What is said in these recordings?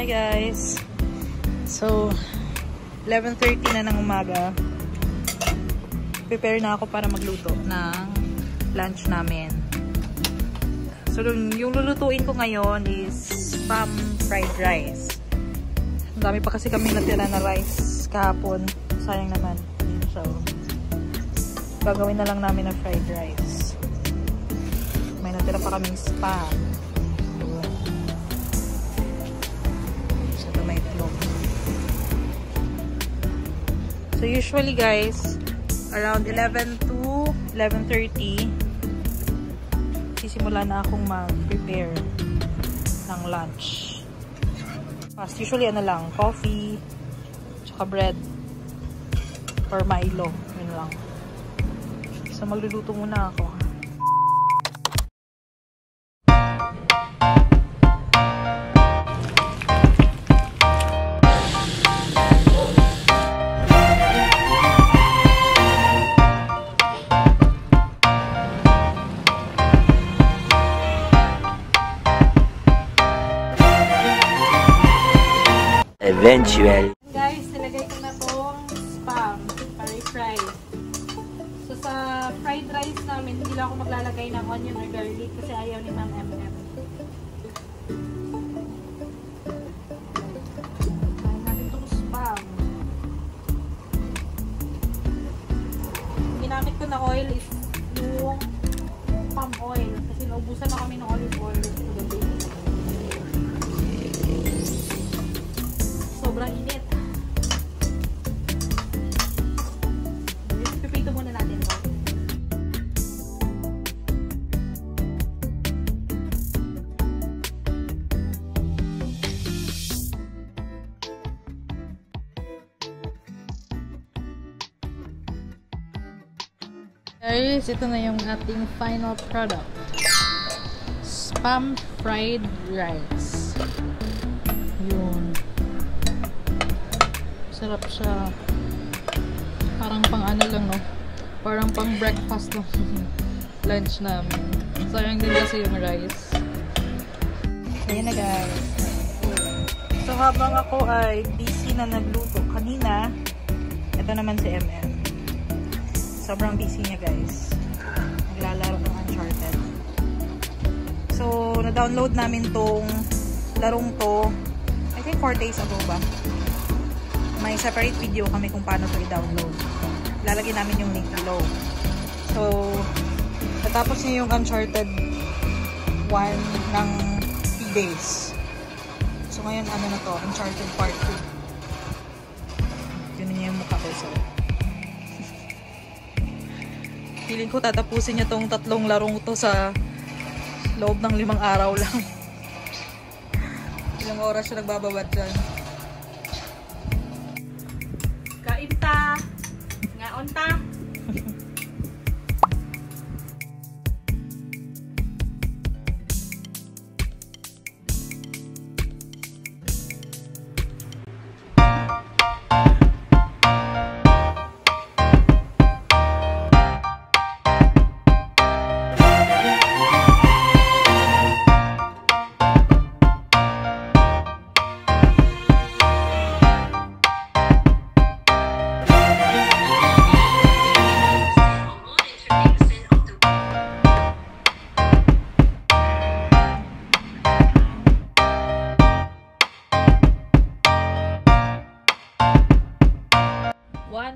Guys, so 11:30 na ng umaga. Prepare na ako para magluto ng lunch namin. So yung lulutuin ko ngayon is spam fried rice. Ang dami pa kasi kami natira na rice kahapon, sayang naman. So gagawin na lang namin na fried rice. May natira pa kaming spam. So usually guys, around 11 to 11:30 sisimula na akong mag-prepare ng lunch. Fast, usually ano lang, coffee, tsaka bread, or Milo, yun lang. So magluluto muna ako. Eventually. Guys, nilagay ko na tong spam para i-fry. So sa fried rice namin, hindi lang ako maglalagay ng onion or garlic kasi ayaw ni Ma'am M&M. Kain natin tong spam. Ginamit ko na oil is yung palm oil kasi naubusan na kami ng olive oil kagabi. Sobrang init. Pipito muna natin ito. Guys, ito na yung ating final product. Spam fried rice. Yun. Sarap siya. Parang pang ano lang, no? Parang pang breakfast ng lunch namin. Sayang din kasi yung rice. Ayan na guys. So habang ako ay busy na nagluto kanina, ito naman si MM. Sobrang busy niya guys. Naglalaro ng Uncharted. So na-download namin tong larong to, I think 4 days ago ba? May separate video kami kung paano ito i-download. Lalagyan namin yung link below. So, natapos niya yung Uncharted 1 ng 3 days. So, ngayon ano na to? Uncharted Part 2. Yun niya yung mukha ko. So, feeling ko tatapusin niya tong 3 larong to sa loob ng 5 araw lang. Ilang oras siya nagbababad dyan. Kainta, ngaonta.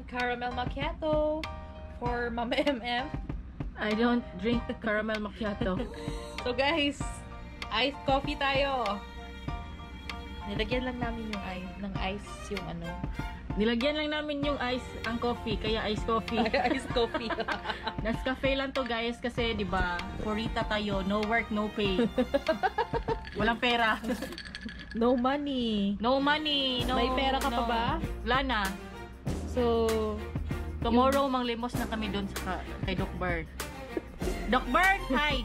caramel macchiato for Mama MF. I don't drink caramel macchiato. So guys, iced coffee tayo. Nilagyan lang namin yung ng ice yung ano. Nilagyan lang namin yung ice, ang coffee, kaya ice coffee. Iced coffee. Nescafe lang to guys kasi 'di ba, purita tayo, no work, no pay. Walang pera. No money. No money, no. May pera ka pa ba? Wala na. So, Tomorrow manglimos na kami doon sa kay Doc Bird. Doc Bird, hi.